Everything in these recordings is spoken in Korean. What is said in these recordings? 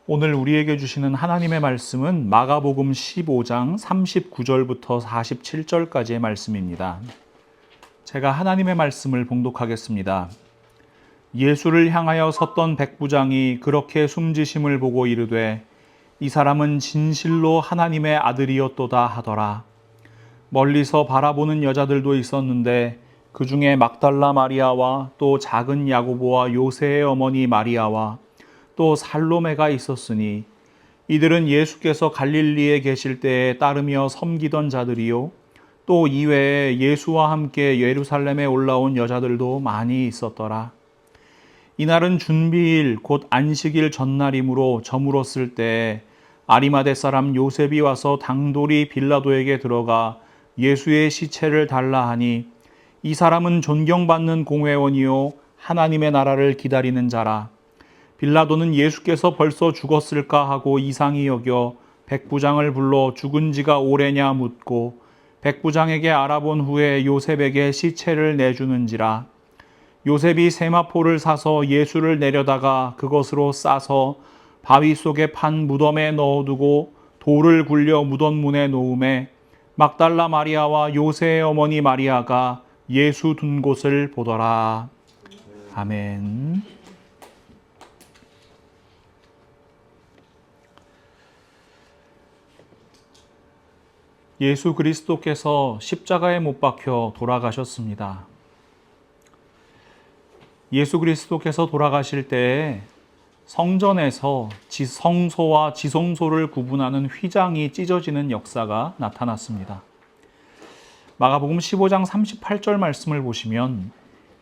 오늘 우리에게 주시는 하나님의 말씀은 마가복음 15장 39절부터 47절까지의 말씀입니다. 제가 하나님의 말씀을 봉독하겠습니다. 예수를 향하여 섰던 백부장이 그렇게 숨지심을 보고 이르되 이 사람은 진실로 하나님의 아들이었도다 하더라. 멀리서 바라보는 여자들도 있었는데 그 중에 막달라 마리아와 또 작은 야고보와 요새의 어머니 마리아와 또 살로메가 있었으니 이들은 예수께서 갈릴리에 계실 때에 따르며 섬기던 자들이요 또 이외에 예수와 함께 예루살렘에 올라온 여자들도 많이 있었더라. 이날은 준비일 곧 안식일 전날이므로 저물었을 때에 아리마대 사람 요셉이 와서 당돌이 빌라도에게 들어가 예수의 시체를 달라 하니 이 사람은 존경받는 공회원이요 하나님의 나라를 기다리는 자라. 빌라도는 예수께서 벌써 죽었을까 하고 이상히 여겨 백부장을 불러 죽은 지가 오래냐 묻고 백부장에게 알아본 후에 요셉에게 시체를 내주는지라. 요셉이 세마포를 사서 예수를 내려다가 그것으로 싸서 바위 속에 판 무덤에 넣어두고 돌을 굴려 무덤 문에 놓음에 막달라 마리아와 요새의 어머니 마리아가 예수 둔 곳을 보더라. 아멘. 예수 그리스도께서 십자가에 못 박혀 돌아가셨습니다. 예수 그리스도께서 돌아가실 때에 성전에서 성소와 지성소를 구분하는 휘장이 찢어지는 역사가 나타났습니다. 마가복음 15장 38절 말씀을 보시면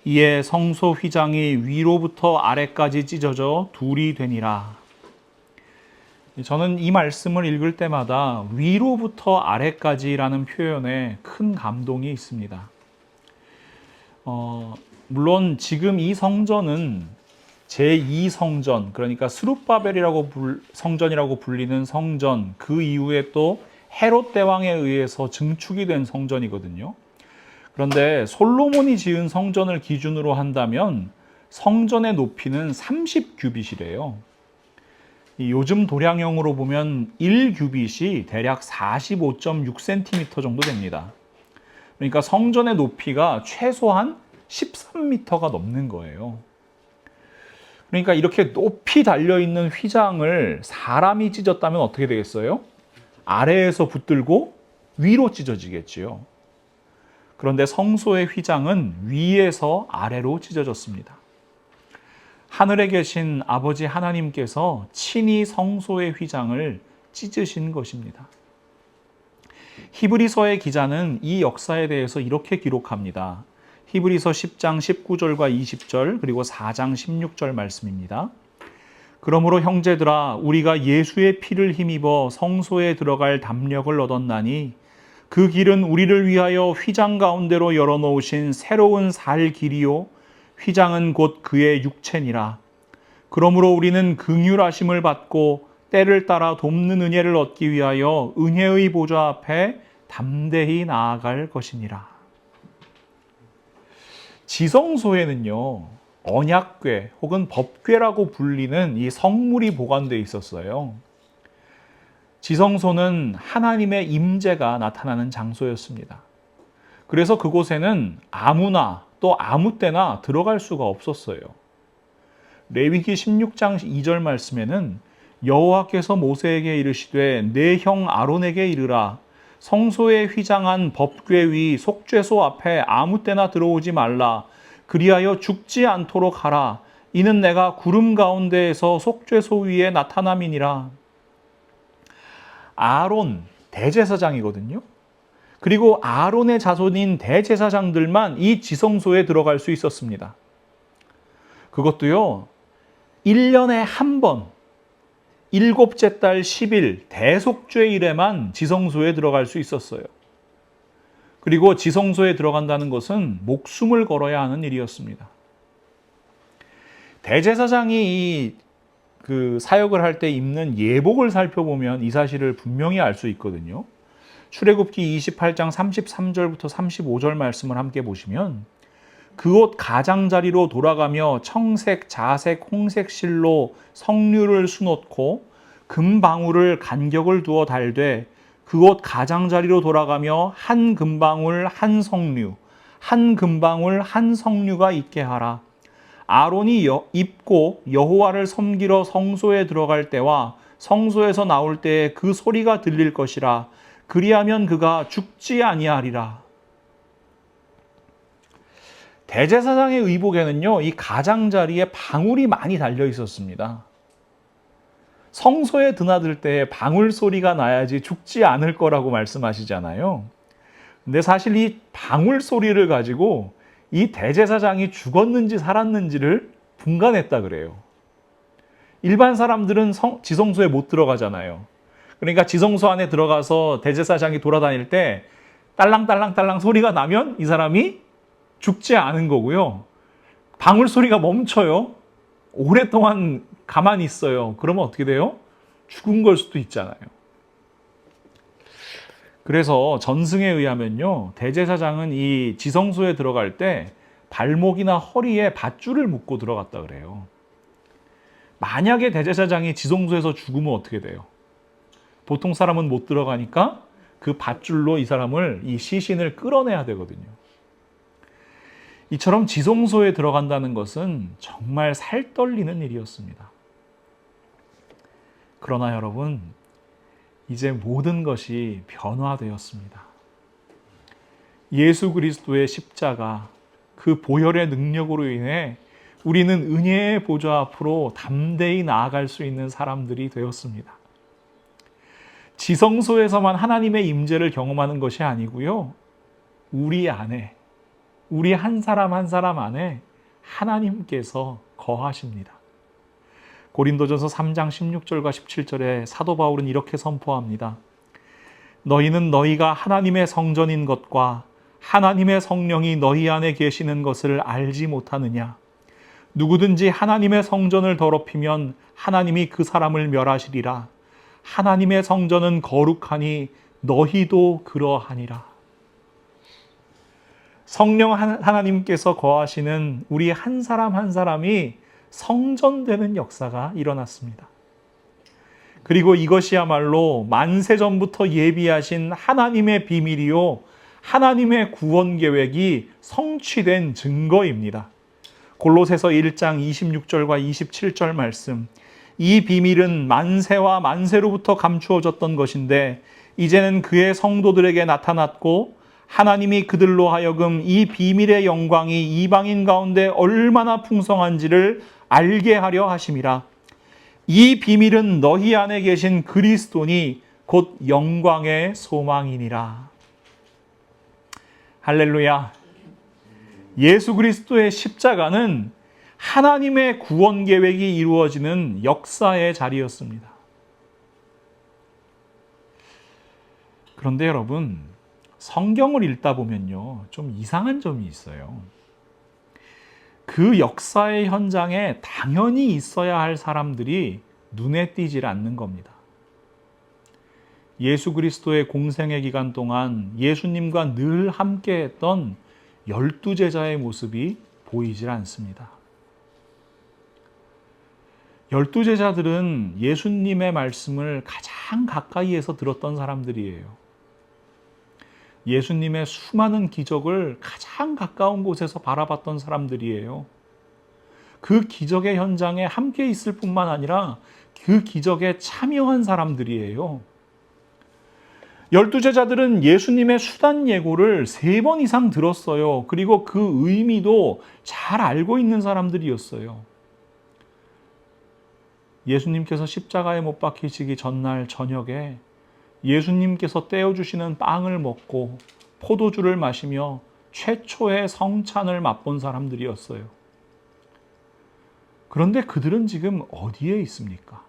이에 성소 휘장이 위로부터 아래까지 찢어져 둘이 되니라. 저는 이 말씀을 읽을 때마다 위로부터 아래까지라는 표현에 큰 감동이 있습니다. 물론 지금 이 성전은 제2성전, 그러니까 스룹바벨이라고 성전이라고 불리는 성전, 그 이후에 또 헤롯 대왕에 의해서 증축이 된 성전이거든요. 그런데 솔로몬이 지은 성전을 기준으로 한다면 성전의 높이는 30규빗이래요. 요즘 도량형으로 보면 1규빗이 대략 45.6cm 정도 됩니다. 그러니까 성전의 높이가 최소한 13m가 넘는 거예요. 그러니까 이렇게 높이 달려있는 휘장을 사람이 찢었다면 어떻게 되겠어요? 아래에서 붙들고 위로 찢어지겠지요. 그런데 성소의 휘장은 위에서 아래로 찢어졌습니다. 하늘에 계신 아버지 하나님께서 친히 성소의 휘장을 찢으신 것입니다. 히브리서의 기자는 이 역사에 대해서 이렇게 기록합니다. 히브리서 10장 19절과 20절 그리고 4장 16절 말씀입니다. 그러므로 형제들아 우리가 예수의 피를 힘입어 성소에 들어갈 담력을 얻었나니 그 길은 우리를 위하여 휘장 가운데로 열어놓으신 새로운 살 길이요 휘장은 곧 그의 육체니라. 그러므로 우리는 긍휼하심을 받고 때를 따라 돕는 은혜를 얻기 위하여 은혜의 보좌 앞에 담대히 나아갈 것이니라. 지성소에는요 언약궤 혹은 법궤라고 불리는 이 성물이 보관되어 있었어요. 지성소는 하나님의 임재가 나타나는 장소였습니다. 그래서 그곳에는 아무나 또 아무 때나 들어갈 수가 없었어요. 레위기 16장 2절 말씀에는 여호와께서 모세에게 이르시되 내 형 아론에게 이르라 성소에 휘장한 법궤 위 속죄소 앞에 아무 때나 들어오지 말라 그리하여 죽지 않도록 하라 이는 내가 구름 가운데에서 속죄소 위에 나타남이니라. 아론 대제사장이거든요. 그리고 아론의 자손인 대제사장들만 이 지성소에 들어갈 수 있었습니다. 그것도요 1년에 한 번 7째 달 10일 대속죄일에만 지성소에 들어갈 수 있었어요. 그리고 지성소에 들어간다는 것은 목숨을 걸어야 하는 일이었습니다. 대제사장이 그 사역을 할 때 입는 예복을 살펴보면 이 사실을 분명히 알 수 있거든요. 출애굽기 28장 33절부터 35절 말씀을 함께 보시면 그 옷 가장자리로 돌아가며 청색, 자색, 홍색 실로 성류를 수놓고 금방울을 간격을 두어 달되 그곳 가장자리로 돌아가며 한 금방울 한 성류, 한 금방울 한 성류가 있게 하라. 아론이 입고 여호와를 섬기러 성소에 들어갈 때와 성소에서 나올 때에 그 소리가 들릴 것이라. 그리하면 그가 죽지 아니하리라. 대제사장의 의복에는요, 이 가장자리에 방울이 많이 달려 있었습니다. 성소에 드나들 때 방울 소리가 나야지 죽지 않을 거라고 말씀하시잖아요. 근데 사실 이 방울 소리를 가지고 이 대제사장이 죽었는지 살았는지를 분간했다 그래요. 일반 사람들은 지성소에 못 들어가잖아요. 그러니까 지성소 안에 들어가서 대제사장이 돌아다닐 때 딸랑딸랑딸랑 소리가 나면 이 사람이 죽지 않은 거고요. 방울 소리가 멈춰요. 오랫동안 가만히 있어요. 그러면 어떻게 돼요? 죽은 걸 수도 있잖아요. 그래서 전승에 의하면요, 대제사장은 이 지성소에 들어갈 때 발목이나 허리에 밧줄을 묶고 들어갔다 그래요. 만약에 대제사장이 지성소에서 죽으면 어떻게 돼요? 보통 사람은 못 들어가니까 그 밧줄로 이 사람을, 이 시신을 끌어내야 되거든요. 이처럼 지성소에 들어간다는 것은 정말 살떨리는 일이었습니다. 그러나 여러분, 이제 모든 것이 변화되었습니다. 예수 그리스도의 십자가, 그 보혈의 능력으로 인해 우리는 은혜의 보좌 앞으로 담대히 나아갈 수 있는 사람들이 되었습니다. 지성소에서만 하나님의 임재를 경험하는 것이 아니고요, 우리 안에, 우리 한 사람 한 사람 안에 하나님께서 거하십니다. 고린도전서 3장 16절과 17절에 사도 바울은 이렇게 선포합니다. 너희는 너희가 하나님의 성전인 것과 하나님의 성령이 너희 안에 계시는 것을 알지 못하느냐? 누구든지 하나님의 성전을 더럽히면 하나님이 그 사람을 멸하시리라. 하나님의 성전은 거룩하니 너희도 그러하니라. 성령 하나님께서 거하시는 우리 한 사람 한 사람이 성전되는 역사가 일어났습니다. 그리고 이것이야말로 만세전부터 예비하신 하나님의 비밀이요, 하나님의 구원 계획이 성취된 증거입니다. 골로새서 1장 26절과 27절 말씀. 이 비밀은 만세와 만세로부터 감추어졌던 것인데 이제는 그의 성도들에게 나타났고 하나님이 그들로 하여금 이 비밀의 영광이 이방인 가운데 얼마나 풍성한지를 알게 하려 하심이라. 이 비밀은 너희 안에 계신 그리스도니 곧 영광의 소망이니라. 할렐루야. 예수 그리스도의 십자가는 하나님의 구원 계획이 이루어지는 역사의 자리였습니다. 그런데 여러분, 성경을 읽다 보면요, 좀 이상한 점이 있어요. 그 역사의 현장에 당연히 있어야 할 사람들이 눈에 띄질 않는 겁니다. 예수 그리스도의 공생의 기간 동안 예수님과 늘 함께했던 12제자의 모습이 보이질 않습니다. 12제자들은 예수님의 말씀을 가장 가까이에서 들었던 사람들이에요. 예수님의 수많은 기적을 가장 가까운 곳에서 바라봤던 사람들이에요. 그 기적의 현장에 함께 있을 뿐만 아니라 그 기적에 참여한 사람들이에요. 12제자들은 예수님의 수단 예고를 3번 이상 들었어요. 그리고 그 의미도 잘 알고 있는 사람들이었어요. 예수님께서 십자가에 못 박히시기 전날 저녁에 예수님께서 떼어주시는 빵을 먹고 포도주를 마시며 최초의 성찬을 맛본 사람들이었어요. 그런데 그들은 지금 어디에 있습니까?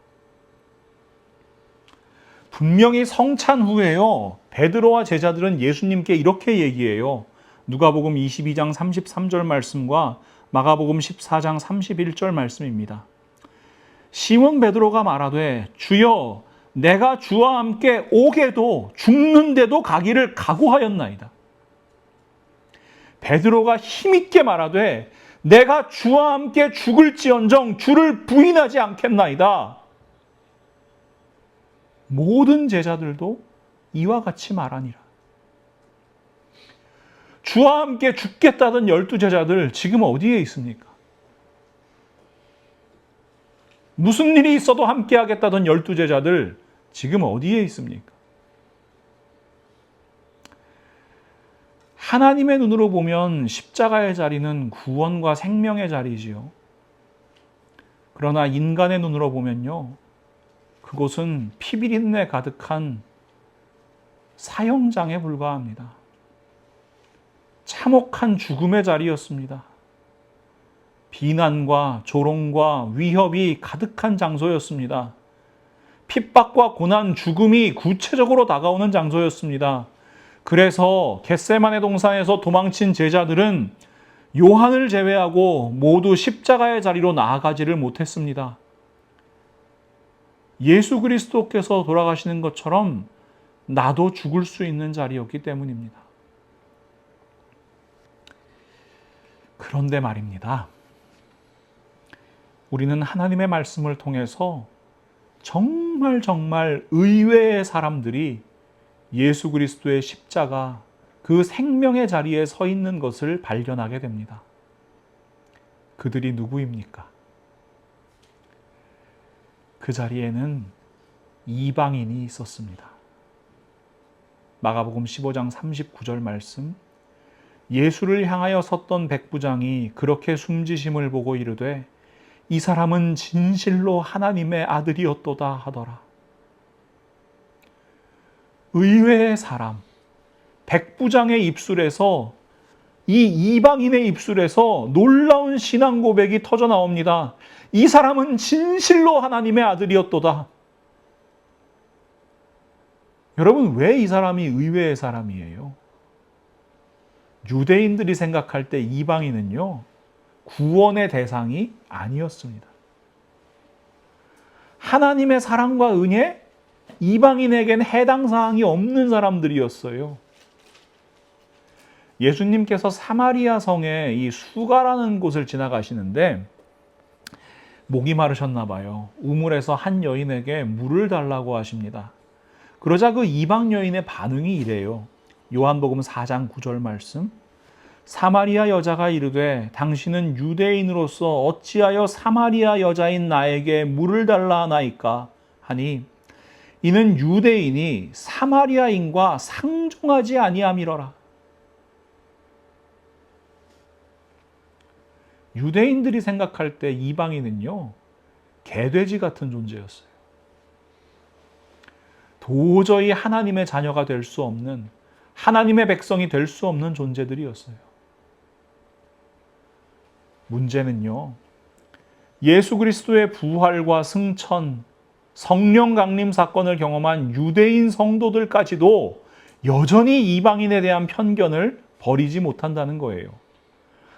분명히 성찬 후에요, 베드로와 제자들은 예수님께 이렇게 얘기해요. 누가복음 22장 33절 말씀과 마가복음 14장 31절 말씀입니다. 시몬 베드로가 말하되 주여 내가 주와 함께 오게도 죽는데도 가기를 각오하였나이다. 베드로가 힘있게 말하되 내가 주와 함께 죽을지언정 주를 부인하지 않겠나이다. 모든 제자들도 이와 같이 말하니라. 주와 함께 죽겠다던 12제자들 지금 어디에 있습니까? 무슨 일이 있어도 함께 하겠다던 12제자들 지금 어디에 있습니까? 하나님의 눈으로 보면 십자가의 자리는 구원과 생명의 자리지요. 그러나 인간의 눈으로 보면요, 그곳은 피비린내 가득한 사형장에 불과합니다. 참혹한 죽음의 자리였습니다. 비난과 조롱과 위협이 가득한 장소였습니다. 핍박과 고난, 죽음이 구체적으로 다가오는 장소였습니다. 그래서 겟세마네 동산에서 도망친 제자들은 요한을 제외하고 모두 십자가의 자리로 나아가지를 못했습니다. 예수 그리스도께서 돌아가시는 것처럼 나도 죽을 수 있는 자리였기 때문입니다. 그런데 말입니다. 우리는 하나님의 말씀을 통해서 정말 의외의 사람들이 예수 그리스도의 십자가, 그 생명의 자리에 서 있는 것을 발견하게 됩니다. 그들이 누구입니까? 그 자리에는 이방인이 있었습니다. 마가복음 15장 39절 말씀, 예수를 향하여 섰던 백부장이 그렇게 숨지심을 보고 이르되 이 사람은 진실로 하나님의 아들이었도다 하더라. 의외의 사람, 백부장의 입술에서, 이 이방인의 입술에서 놀라운 신앙 고백이 터져 나옵니다. 이 사람은 진실로 하나님의 아들이었도다. 여러분, 왜 이 사람이 의외의 사람이에요? 유대인들이 생각할 때 이방인은요, 구원의 대상이 아니었습니다. 하나님의 사랑과 은혜, 이방인에겐 해당 사항이 없는 사람들이었어요. 예수님께서 사마리아 성에 이 수가라는 곳을 지나가시는데 목이 마르셨나 봐요. 우물에서 한 여인에게 물을 달라고 하십니다. 그러자 그 이방 여인의 반응이 이래요. 요한복음 4장 9절 말씀, 사마리아 여자가 이르되 당신은 유대인으로서 어찌하여 사마리아 여자인 나에게 물을 달라 하나이까 하니 이는 유대인이 사마리아인과 상종하지 아니함이러라. 유대인들이 생각할 때 이방인은요, 개돼지 같은 존재였어요. 도저히 하나님의 자녀가 될 수 없는, 하나님의 백성이 될 수 없는 존재들이었어요. 문제는요, 예수 그리스도의 부활과 승천, 성령 강림 사건을 경험한 유대인 성도들까지도 여전히 이방인에 대한 편견을 버리지 못한다는 거예요.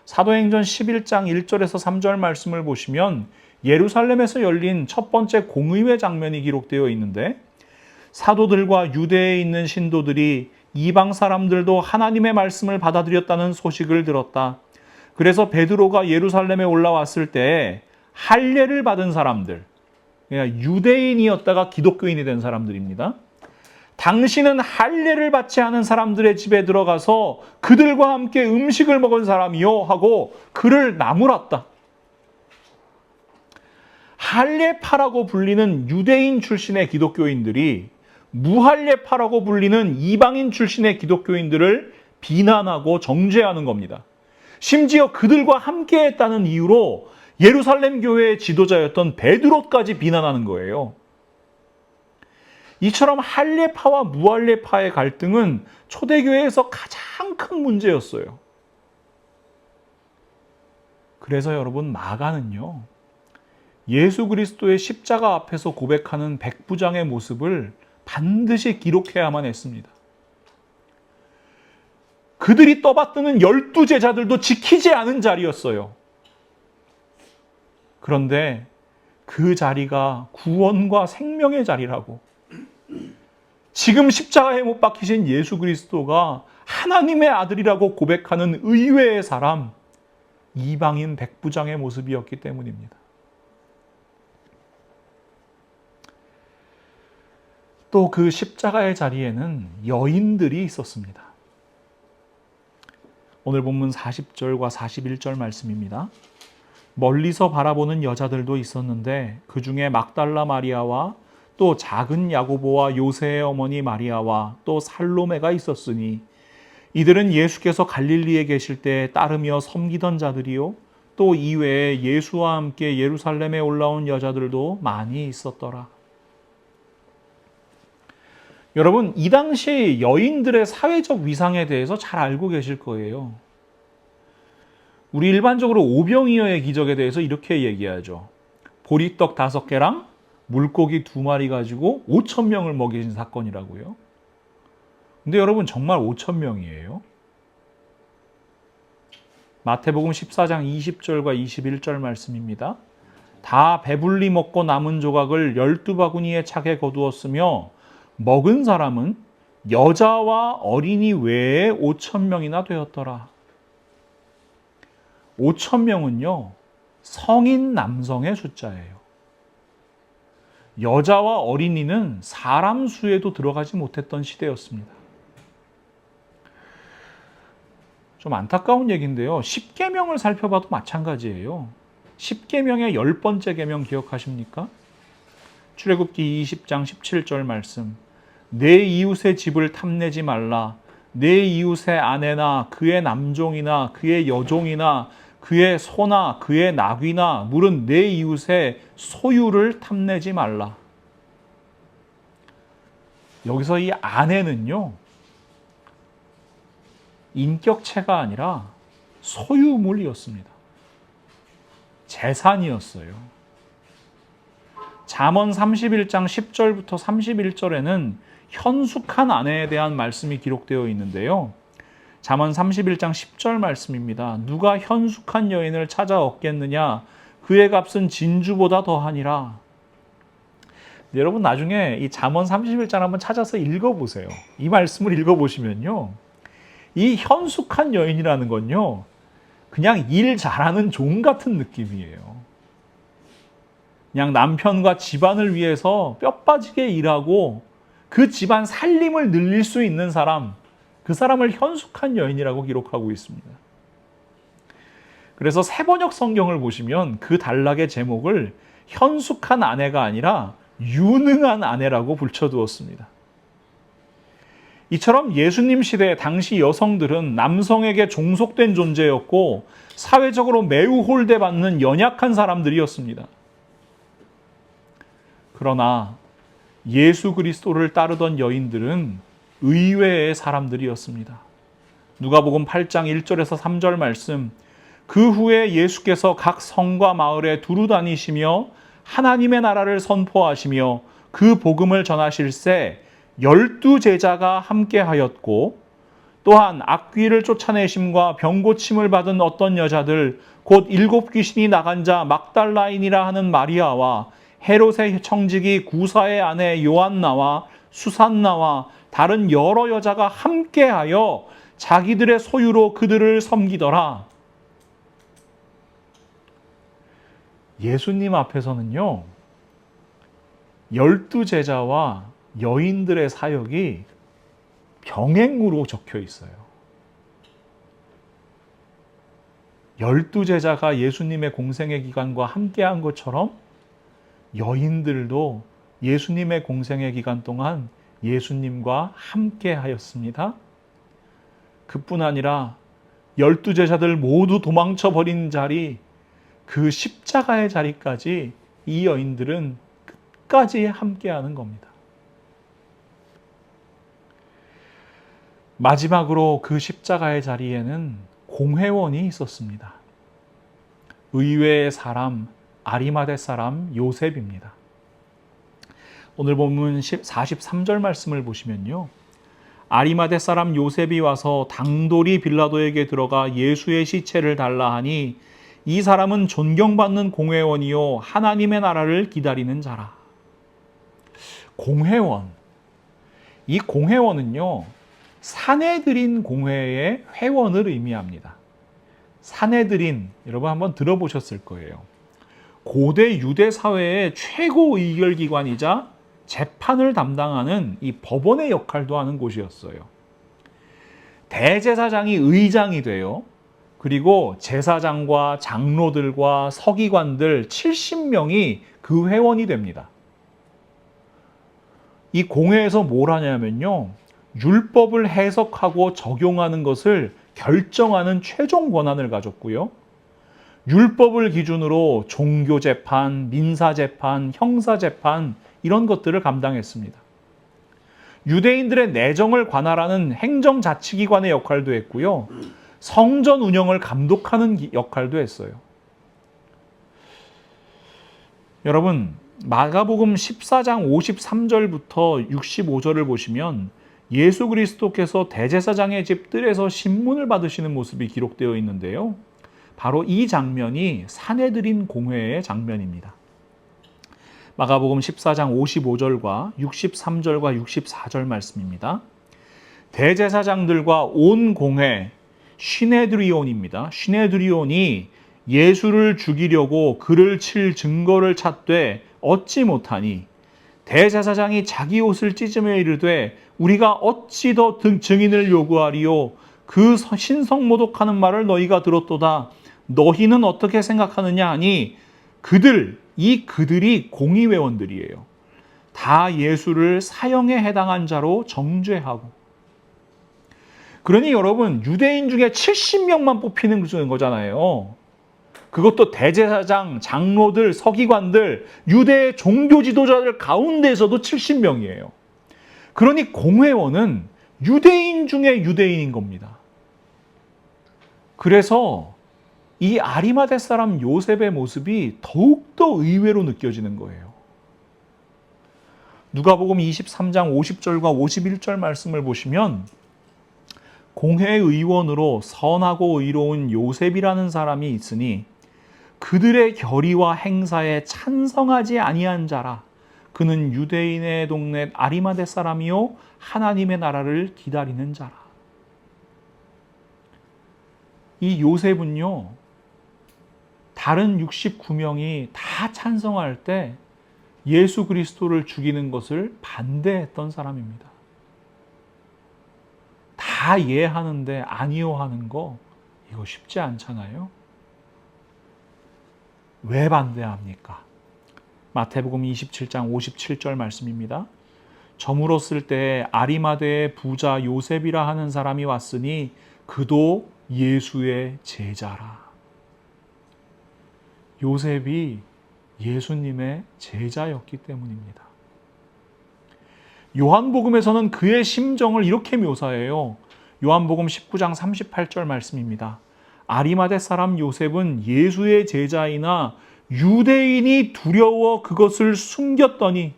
사도행전 11장 1절에서 3절 말씀을 보시면 예루살렘에서 열린 첫 번째 공의회 장면이 기록되어 있는데, 사도들과 유대에 있는 신도들이 이방 사람들도 하나님의 말씀을 받아들였다는 소식을 들었다. 그래서 베드로가 예루살렘에 올라왔을 때 할례를 받은 사람들, 그러니까 유대인이었다가 기독교인이 된 사람들입니다. 당신은 할례를 받지 않은 사람들의 집에 들어가서 그들과 함께 음식을 먹은 사람이요 하고 그를 나무랐다. 할례파라고 불리는 유대인 출신의 기독교인들이 무할례파라고 불리는 이방인 출신의 기독교인들을 비난하고 정죄하는 겁니다. 심지어 그들과 함께했다는 이유로 예루살렘 교회의 지도자였던 베드로까지 비난하는 거예요. 이처럼 할례파와 무할례파의 갈등은 초대교회에서 가장 큰 문제였어요. 그래서 여러분, 마가는요, 예수 그리스도의 십자가 앞에서 고백하는 백부장의 모습을 반드시 기록해야만 했습니다. 그들이 떠받드는 12제자들도 지키지 않은 자리였어요. 그런데 그 자리가 구원과 생명의 자리라고, 지금 십자가에 못 박히신 예수 그리스도가 하나님의 아들이라고 고백하는 의외의 사람, 이방인 백부장의 모습이었기 때문입니다. 또 그 십자가의 자리에는 여인들이 있었습니다. 오늘 본문 40절과 41절 말씀입니다. 멀리서 바라보는 여자들도 있었는데 그 중에 막달라 마리아와 또 작은 야고보와 요새의 어머니 마리아와 또 살로메가 있었으니 이들은 예수께서 갈릴리에 계실 때 따르며 섬기던 자들이요 또 이외에 예수와 함께 예루살렘에 올라온 여자들도 많이 있었더라. 여러분, 이 당시 여인들의 사회적 위상에 대해서 잘 알고 계실 거예요. 우리 일반적으로 오병이어의 기적에 대해서 이렇게 얘기하죠. 보리떡 5개랑 물고기 2마리 가지고 5,000명을 먹이신 사건이라고요. 근데 여러분, 정말 5,000명이에요? 마태복음 14장 20절과 21절 말씀입니다. 다 배불리 먹고 남은 조각을 12바구니에 차게 거두었으며 먹은 사람은 여자와 어린이 외에 5,000명이나 되었더라. 5,000명은요, 성인 남성의 숫자예요. 여자와 어린이는 사람 수에도 들어가지 못했던 시대였습니다. 좀 안타까운 얘기인데요. 10계명을 살펴봐도 마찬가지예요. 10계명의 10번째 계명 기억하십니까? 출애굽기 20장 17절 말씀. 내 이웃의 집을 탐내지 말라. 내 이웃의 아내나 그의 남종이나 그의 여종이나 그의 소나 그의 나귀나 물은 내 이웃의 소유를 탐내지 말라. 여기서 이 아내는요, 인격체가 아니라 소유물이었습니다. 재산이었어요. 잠언 31장 10절부터 31절에는 현숙한 아내에 대한 말씀이 기록되어 있는데요. 잠언 31장 10절 말씀입니다. 누가 현숙한 여인을 찾아 얻겠느냐? 그의 값은 진주보다 더하니라. 여러분, 나중에 이 잠언 31장 한번 찾아서 읽어보세요. 이 말씀을 읽어보시면요, 이 현숙한 여인이라는 건요, 그냥 일 잘하는 종 같은 느낌이에요. 그냥 남편과 집안을 위해서 뼈 빠지게 일하고 그 집안 살림을 늘릴 수 있는 사람, 그 사람을 현숙한 여인이라고 기록하고 있습니다. 그래서 새번역 성경을 보시면 그 단락의 제목을 현숙한 아내가 아니라 유능한 아내라고 붙여두었습니다. 이처럼 예수님 시대 당시 여성들은 남성에게 종속된 존재였고 사회적으로 매우 홀대받는 연약한 사람들이었습니다. 그러나 예수 그리스도를 따르던 여인들은 의외의 사람들이었습니다. 누가복음 8장 1절에서 3절 말씀. 그 후에 예수께서 각 성과 마을에 두루 다니시며 하나님의 나라를 선포하시며 그 복음을 전하실새 12 제자가 함께하였고 또한 악귀를 쫓아내심과 병고침을 받은 어떤 여자들 곧 7 귀신이 나간 자 막달라인이라 하는 마리아와 헤롯의 청지기 구사의 아내 요한나와 수산나와 다른 여러 여자가 함께하여 자기들의 소유로 그들을 섬기더라. 예수님 앞에서는요, 12 제자와 여인들의 사역이 병행으로 적혀 있어요. 12 제자가 예수님의 공생의 기간과 함께한 것처럼 여인들도 예수님의 공생의 기간 동안 예수님과 함께 하였습니다. 그뿐 아니라 12 제자들 모두 도망쳐 버린 자리, 그 십자가의 자리까지 이 여인들은 끝까지 함께하는 겁니다. 마지막으로 그 십자가의 자리에는 공회원이 있었습니다. 의외의 사람, 아리마대 사람 요셉입니다. 오늘 본문 43절 말씀을 보시면요, 아리마대 사람 요셉이 와서 당돌이 빌라도에게 들어가 예수의 시체를 달라 하니 이 사람은 존경받는 공회원이요 하나님의 나라를 기다리는 자라. 공회원. 이 공회원은요, 사내들인 공회의 회원을 의미합니다. 사내들인, 여러분 한번 들어보셨을 거예요. 고대 유대 사회의 최고 의결기관이자 재판을 담당하는 이 법원의 역할도 하는 곳이었어요. 대제사장이 의장이 돼요. 그리고 제사장과 장로들과 서기관들 70명이 그 회원이 됩니다. 이 공회에서 뭘 하냐면요, 율법을 해석하고 적용하는 것을 결정하는 최종 권한을 가졌고요. 율법을 기준으로 종교재판, 민사재판, 형사재판 이런 것들을 감당했습니다. 유대인들의 내정을 관할하는 행정자치기관의 역할도 했고요. 성전 운영을 감독하는 역할도 했어요. 여러분, 마가복음 14장 53절부터 65절을 보시면 예수 그리스도께서 대제사장의 집 뜰에서 신문을 받으시는 모습이 기록되어 있는데요. 바로 이 장면이 산헤드린 공회의 장면입니다. 마가복음 14장 55절과 63절과 64절 말씀입니다. 대제사장들과 온 공회, 시네드리온입니다. 시네드리온이 예수를 죽이려고 그를 칠 증거를 찾되 얻지 못하니 대제사장이 자기 옷을 찢으며 이르되 우리가 어찌 더 증인을 요구하리요? 그 신성모독하는 말을 너희가 들었도다. 너희는 어떻게 생각하느냐 하니 그들이 공의회원들이에요. 다 예수를 사형에 해당한 자로 정죄하고. 그러니 여러분, 유대인 중에 70명만 뽑히는 거잖아요. 그것도 대제사장, 장로들, 서기관들, 유대 종교 지도자들 가운데에서도 70명이에요. 그러니 공회원은 유대인 중에 유대인인 겁니다. 그래서 이 아리마대 사람 요셉의 모습이 더욱더 의외로 느껴지는 거예요. 누가복음 23장 50절과 51절 말씀을 보시면 공회의원으로 선하고 의로운 요셉이라는 사람이 있으니 그들의 결의와 행사에 찬성하지 아니한 자라. 그는 유대인의 동네 아리마대 사람이요 하나님의 나라를 기다리는 자라. 이 요셉은요, 다른 69명이 다 찬성할 때 예수 그리스도를 죽이는 것을 반대했던 사람입니다. 다 이해하는데 아니요 하는 거, 이거 쉽지 않잖아요. 왜 반대합니까? 마태복음 27장 57절 말씀입니다. 저물었을 때 아리마대의 부자 요셉이라 하는 사람이 왔으니 그도 예수의 제자라. 요셉이 예수님의 제자였기 때문입니다. 요한복음에서는 그의 심정을 이렇게 묘사해요. 요한복음 19장 38절 말씀입니다. 아리마대 사람 요셉은 예수의 제자이나 유대인이 두려워 그것을 숨겼더니.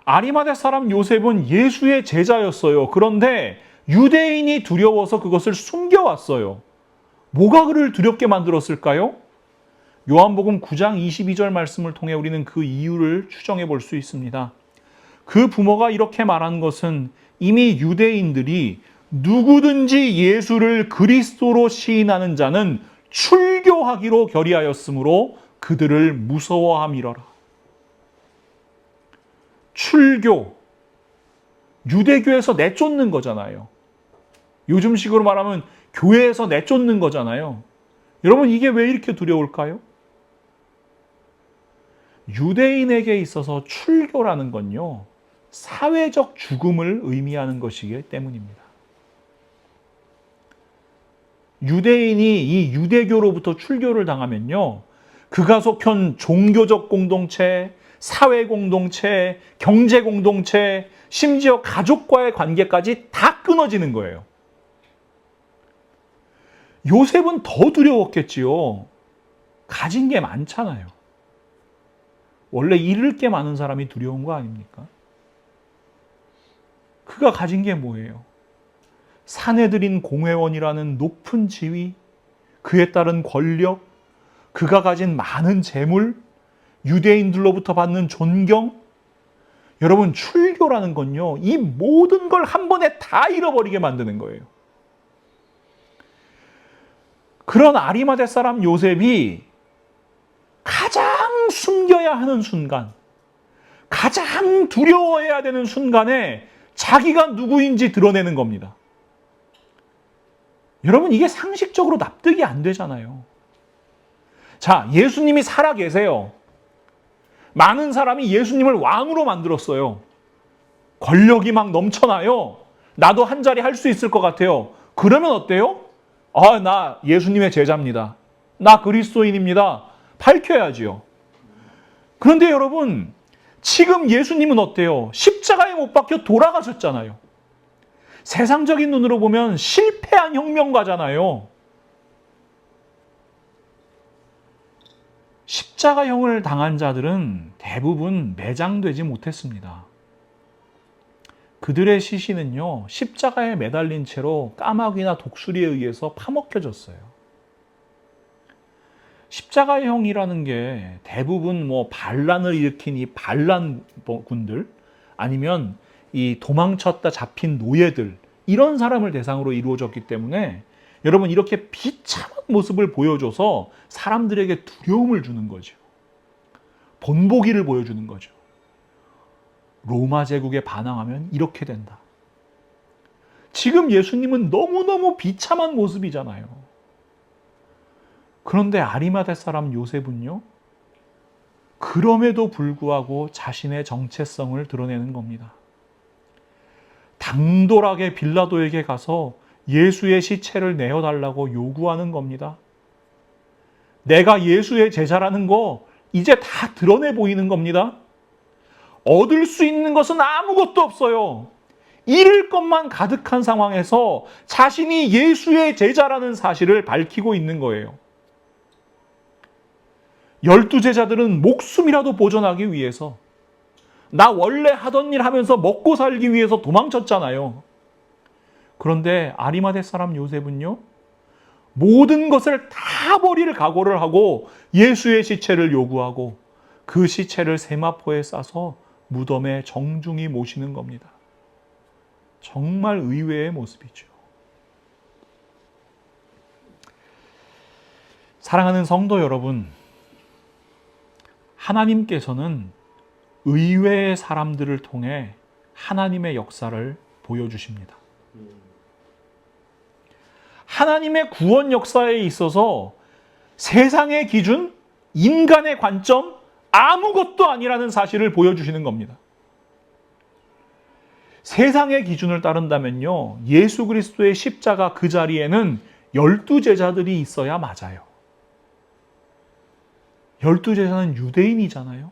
아리마대 사람 요셉은 예수의 제자였어요. 그런데 유대인이 두려워서 그것을 숨겨왔어요. 뭐가 그를 두렵게 만들었을까요? 요한복음 9장 22절 말씀을 통해 우리는 그 이유를 추정해 볼 수 있습니다. 그 부모가 이렇게 말한 것은 이미 유대인들이 누구든지 예수를 그리스도로 시인하는 자는 출교하기로 결의하였으므로 그들을 무서워함이러라. 출교, 유대교에서 내쫓는 거잖아요. 요즘식으로 말하면 교회에서 내쫓는 거잖아요. 여러분, 이게 왜 이렇게 두려울까요? 유대인에게 있어서 출교라는 건요, 사회적 죽음을 의미하는 것이기 때문입니다. 유대인이 이 유대교로부터 출교를 당하면요, 그가 속한 종교적 공동체, 사회 공동체, 경제 공동체, 심지어 가족과의 관계까지 다 끊어지는 거예요. 요셉은 더 두려웠겠지요. 가진 게 많잖아요. 원래 잃을 게 많은 사람이 두려운 거 아닙니까? 그가 가진 게 뭐예요? 산헤드린 공회원이라는 높은 지위, 그에 따른 권력, 그가 가진 많은 재물, 유대인들로부터 받는 존경. 여러분, 출교라는 건요, 이 모든 걸 한 번에 다 잃어버리게 만드는 거예요. 그런 아리마대 사람 요셉이 가장 숨겨야 하는 순간, 가장 두려워해야 되는 순간에 자기가 누구인지 드러내는 겁니다. 여러분, 이게 상식적으로 납득이 안 되잖아요. 자, 예수님이 살아 계세요. 많은 사람이 예수님을 왕으로 만들었어요. 권력이 막 넘쳐나요. 나도 한 자리 할 수 있을 것 같아요. 그러면 어때요? 아, 나 예수님의 제자입니다. 나 그리스도인입니다. 밝혀야지요. 그런데 여러분, 지금 예수님은 어때요? 십자가에 못 박혀 돌아가셨잖아요. 세상적인 눈으로 보면 실패한 혁명가잖아요. 십자가형을 당한 자들은 대부분 매장되지 못했습니다. 그들의 시신은요, 십자가에 매달린 채로 까마귀나 독수리에 의해서 파먹혀졌어요. 십자가형이라는 게 대부분 반란을 일으킨 이 반란군들, 아니면 이 도망쳤다 잡힌 노예들, 이런 사람을 대상으로 이루어졌기 때문에 여러분, 이렇게 비참한 모습을 보여줘서 사람들에게 두려움을 주는 거죠. 본보기를 보여주는 거죠. 로마 제국에 반항하면 이렇게 된다. 지금 예수님은 너무너무 비참한 모습이잖아요. 그런데 아리마대 사람 요셉은요, 그럼에도 불구하고 자신의 정체성을 드러내는 겁니다. 당돌하게 빌라도에게 가서 예수의 시체를 내어달라고 요구하는 겁니다. 내가 예수의 제자라는 거 이제 다 드러내 보이는 겁니다. 얻을 수 있는 것은 아무것도 없어요. 잃을 것만 가득한 상황에서 자신이 예수의 제자라는 사실을 밝히고 있는 거예요. 12 제자들은 목숨이라도 보존하기 위해서, 나 원래 하던 일 하면서 먹고 살기 위해서 도망쳤잖아요. 그런데 아리마대 사람 요셉은요, 모든 것을 다 버릴 각오를 하고 예수의 시체를 요구하고 그 시체를 세마포에 싸서 무덤에 정중히 모시는 겁니다. 정말 의외의 모습이죠. 사랑하는 성도 여러분, 하나님께서는 의외의 사람들을 통해 하나님의 역사를 보여주십니다. 하나님의 구원 역사에 있어서 세상의 기준, 인간의 관점, 아무것도 아니라는 사실을 보여주시는 겁니다. 세상의 기준을 따른다면요, 예수 그리스도의 십자가 그 자리에는 12 제자들이 있어야 맞아요. 12 제자는 유대인이잖아요.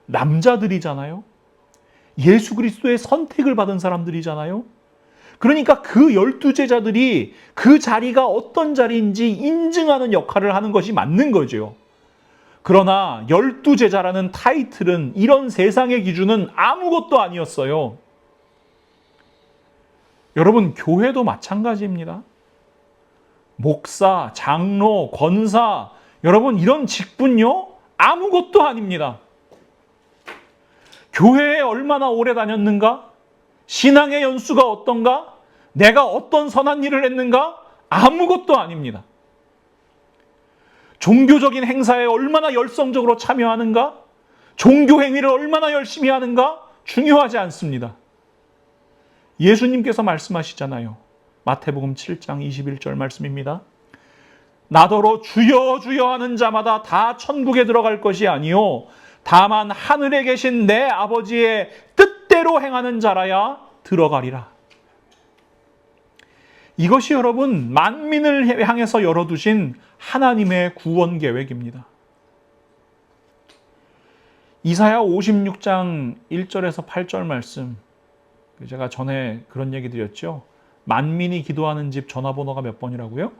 남자들이잖아요. 예수 그리스도의 선택을 받은 사람들이잖아요. 그러니까 그 12 제자들이 그 자리가 어떤 자리인지 인증하는 역할을 하는 것이 맞는 거죠. 그러나 12 제자라는 타이틀은, 이런 세상의 기준은 아무것도 아니었어요. 여러분, 교회도 마찬가지입니다. 목사, 장로, 권사, 여러분, 이런 직분요, 아무것도 아닙니다. 교회에 얼마나 오래 다녔는가? 신앙의 연수가 어떤가? 내가 어떤 선한 일을 했는가? 아무것도 아닙니다. 종교적인 행사에 얼마나 열성적으로 참여하는가? 종교 행위를 얼마나 열심히 하는가? 중요하지 않습니다. 예수님께서 말씀하시잖아요. 마태복음 7장 21절 말씀입니다. 나더러 주여 주여 하는 자마다 다 천국에 들어갈 것이 아니요 다만 하늘에 계신 내 아버지의 뜻대로 행하는 자라야 들어가리라. 이것이 여러분, 만민을 향해서 열어두신 하나님의 구원 계획입니다. 이사야 56장 1절에서 8절 말씀, 제가 전에 그런 얘기 드렸죠. 만민이 기도하는 집 전화번호가 몇 번이라고요?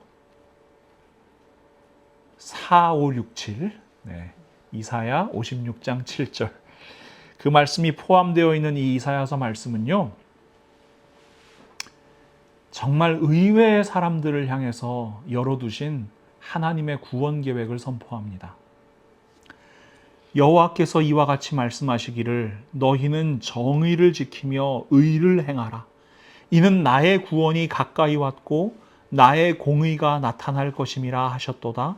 4567. 네. 이사야 56장 7절. 그 말씀이 포함되어 있는 이 이사야서 말씀은요, 정말 의외의 사람들을 향해서 열어두신 하나님의 구원 계획을 선포합니다. 여호와께서 이와 같이 말씀하시기를 너희는 정의를 지키며 의를 행하라. 이는 나의 구원이 가까이 왔고 나의 공의가 나타날 것임이라 하셨도다.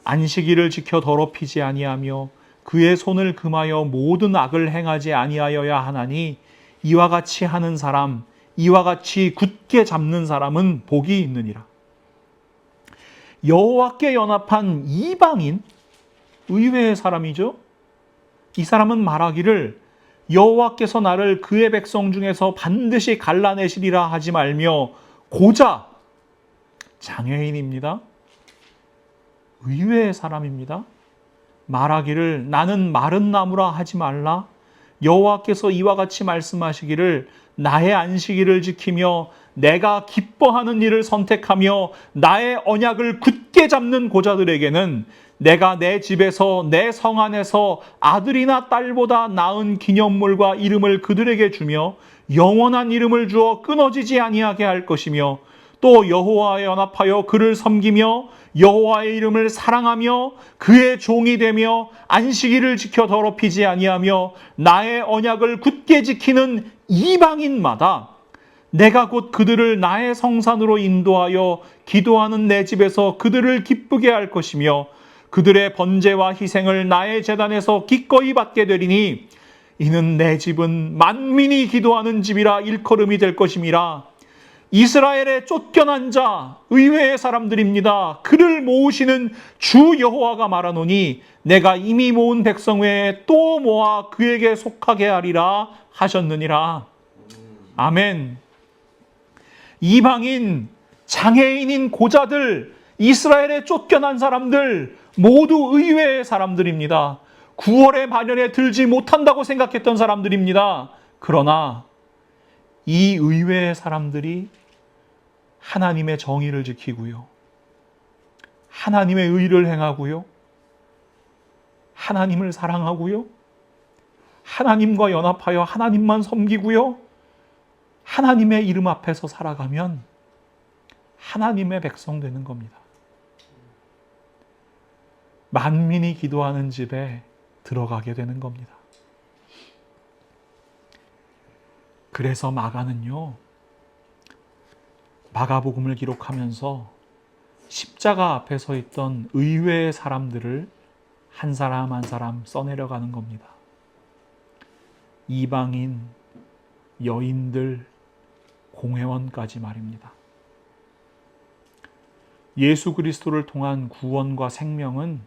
안식일을 지켜 더럽히지 아니하며 그의 손을 금하여 모든 악을 행하지 아니하여야 하나니 이와 같이 하는 사람, 이와 같이 굳게 잡는 사람은 복이 있느니라. 여호와께 연합한 이방인, 의외의 사람이죠. 이 사람은 말하기를 여호와께서 나를 그의 백성 중에서 반드시 갈라내시리라 하지 말며 고자 장애인입니다. 의외의 사람입니다. 말하기를 나는 마른 나무라 하지 말라. 여호와께서 이와 같이 말씀하시기를 나의 안식일을 지키며 내가 기뻐하는 일을 선택하며 나의 언약을 굳게 잡는 고자들에게는 내가 내 집에서 내 성 안에서 아들이나 딸보다 나은 기념물과 이름을 그들에게 주며 영원한 이름을 주어 끊어지지 아니하게 할 것이며 또 여호와에 연합하여 그를 섬기며 여호와의 이름을 사랑하며 그의 종이 되며 안식일을 지켜 더럽히지 아니하며 나의 언약을 굳게 지키는 이방인마다 내가 곧 그들을 나의 성산으로 인도하여 기도하는 내 집에서 그들을 기쁘게 할 것이며 그들의 번제와 희생을 나의 제단에서 기꺼이 받게 되리니 이는 내 집은 만민이 기도하는 집이라 일컬음이 될 것임이라. 이스라엘의 쫓겨난 자, 의외의 사람들입니다. 그를 모으시는 주 여호와가 말하노니 내가 이미 모은 백성 외에 또 모아 그에게 속하게 하리라 하셨느니라. 아멘. 이방인, 장애인인 고자들, 이스라엘의 쫓겨난 사람들 모두 의외의 사람들입니다. 구원의 반열에 들지 못한다고 생각했던 사람들입니다. 그러나 이 의외의 사람들이 하나님의 정의를 지키고요, 하나님의 의를 행하고요, 하나님을 사랑하고요, 하나님과 연합하여 하나님만 섬기고요, 하나님의 이름 앞에서 살아가면 하나님의 백성 되는 겁니다. 만민이 기도하는 집에 들어가게 되는 겁니다. 그래서 마가는요, 마가복음을 기록하면서 십자가 앞에 서 있던 의외의 사람들을 한 사람 한 사람 써내려가는 겁니다. 이방인, 여인들, 공회원까지 말입니다. 예수 그리스도를 통한 구원과 생명은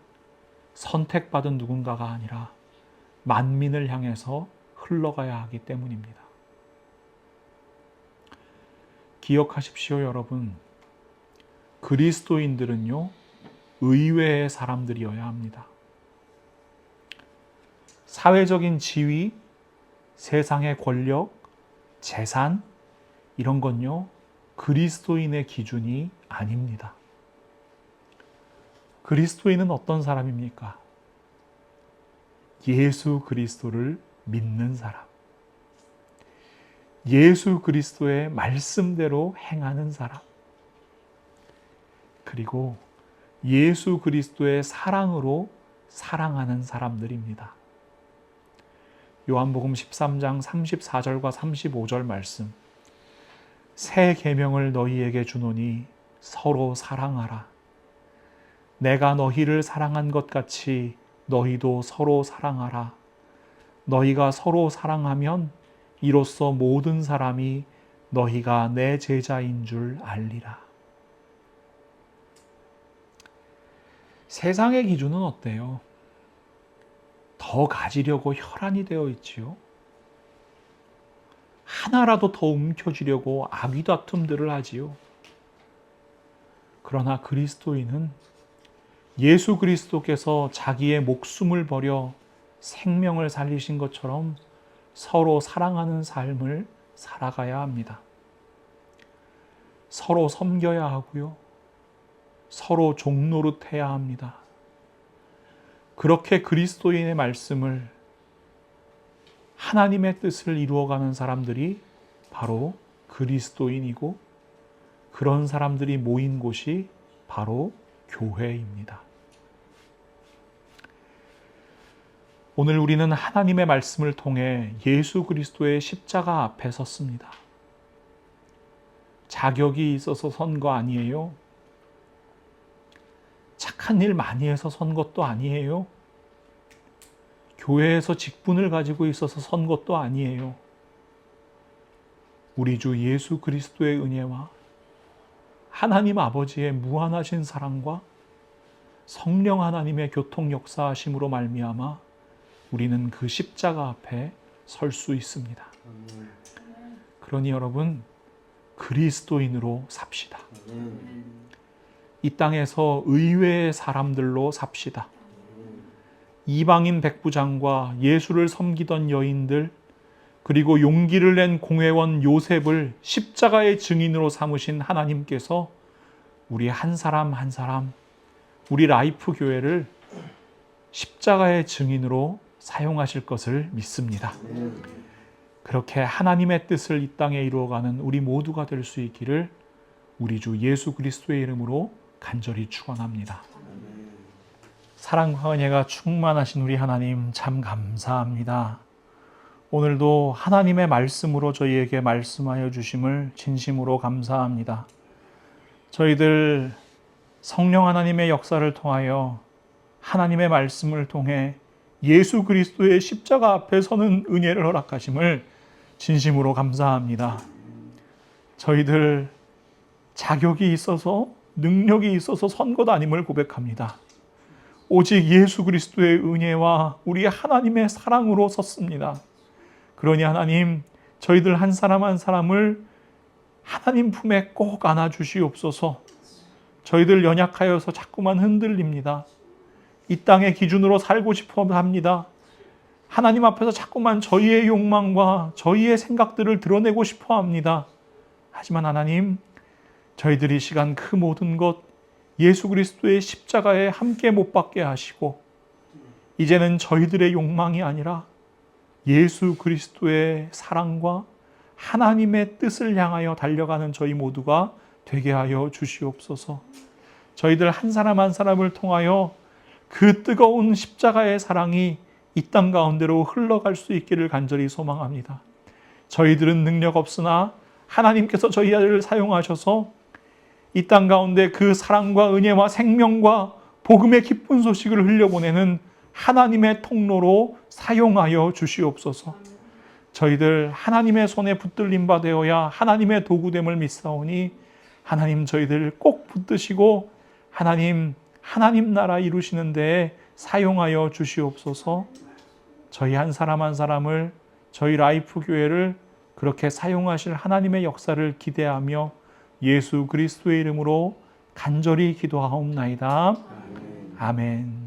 선택받은 누군가가 아니라 만민을 향해서 흘러가야 하기 때문입니다. 기억하십시오, 여러분. 그리스도인들은요, 의외의 사람들이어야 합니다. 사회적인 지위, 세상의 권력, 재산, 이런 건요, 그리스도인의 기준이 아닙니다. 그리스도인은 어떤 사람입니까? 예수 그리스도를 믿는 사람. 예수 그리스도의 말씀대로 행하는 사람. 그리고 예수 그리스도의 사랑으로 사랑하는 사람들입니다. 요한복음 13장 34절과 35절 말씀. 새 계명을 너희에게 주노니 서로 사랑하라. 내가 너희를 사랑한 것 같이 너희도 서로 사랑하라. 너희가 서로 사랑하면 이로써 모든 사람이 너희가 내 제자인 줄 알리라. 세상의 기준은 어때요? 더 가지려고 혈안이 되어 있지요. 하나라도 더 움켜쥐려고 아귀다툼들을 하지요. 그러나 그리스도인은 예수 그리스도께서 자기의 목숨을 버려 생명을 살리신 것처럼 서로 사랑하는 삶을 살아가야 합니다. 서로 섬겨야 하고요, 서로 종노릇해야 합니다. 그렇게 그리스도인의 말씀을, 하나님의 뜻을 이루어가는 사람들이 바로 그리스도인이고, 그런 사람들이 모인 곳이 바로 교회입니다. 오늘 우리는 하나님의 말씀을 통해 예수 그리스도의 십자가 앞에 섰습니다. 자격이 있어서 선 거 아니에요. 착한 착한 일 많이 해서 선 것도 아니에요. 교회에서 직분을 가지고 있어서 선 것도 아니에요. 우리 주 예수 그리스도의 은혜와 하나님 아버지의 무한하신 사랑과 성령 하나님의 교통 역사하심으로 말미암아 우리는 그 십자가 앞에 설 수 있습니다. 그러니 여러분, 그리스도인으로 삽시다. 이 땅에서 의외의 사람들로 삽시다. 이방인 백부장과 예수를 섬기던 여인들, 그리고 용기를 낸 공회원 요셉을 십자가의 증인으로 삼으신 하나님께서 우리 한 사람 한 사람, 우리 라이프 교회를 십자가의 증인으로 사용하실 것을 믿습니다. 그렇게 하나님의 뜻을 이 땅에 이루어가는 우리 모두가 될 수 있기를 우리 주 예수 그리스도의 이름으로 간절히 축원합니다. 사랑과 은혜가 충만하신 우리 하나님 참 감사합니다. 오늘도 하나님의 말씀으로 저희에게 말씀하여 주심을 진심으로 감사합니다. 저희들 성령 하나님의 역사를 통하여 하나님의 말씀을 통해 예수 그리스도의 십자가 앞에 서는 은혜를 허락하심을 진심으로 감사합니다. 저희들 자격이 있어서 능력이 있어서 선 것 아님을 고백합니다. 오직 예수 그리스도의 은혜와 우리 하나님의 사랑으로 섰습니다. 그러니 하나님, 저희들 한 사람 한 사람을 하나님 품에 꼭 안아주시옵소서. 저희들 연약하여서 자꾸만 흔들립니다. 이 땅의 기준으로 살고 싶어 합니다. 하나님 앞에서 자꾸만 저희의 욕망과 저희의 생각들을 드러내고 싶어 합니다. 하지만 하나님, 저희들이 이 시간 그 모든 것 예수 그리스도의 십자가에 함께 못 박게 하시고 이제는 저희들의 욕망이 아니라 예수 그리스도의 사랑과 하나님의 뜻을 향하여 달려가는 저희 모두가 되게 하여 주시옵소서. 저희들 한 사람 한 사람을 통하여 그 뜨거운 십자가의 사랑이 이 땅 가운데로 흘러갈 수 있기를 간절히 소망합니다. 저희들은 능력 없으나 하나님께서 저희를 사용하셔서 이 땅 가운데 그 사랑과 은혜와 생명과 복음의 기쁜 소식을 흘려보내는 하나님의 통로로 사용하여 주시옵소서. 저희들 하나님의 손에 붙들림 바 되어야 하나님의 도구됨을 믿사오니 하나님 저희들 꼭 붙드시고 하나님 나라 이루시는 데에 사용하여 주시옵소서. 저희 한 사람 한 사람을, 저희 라이프 교회를 그렇게 사용하실 하나님의 역사를 기대하며 예수 그리스도의 이름으로 간절히 기도하옵나이다. 아멘.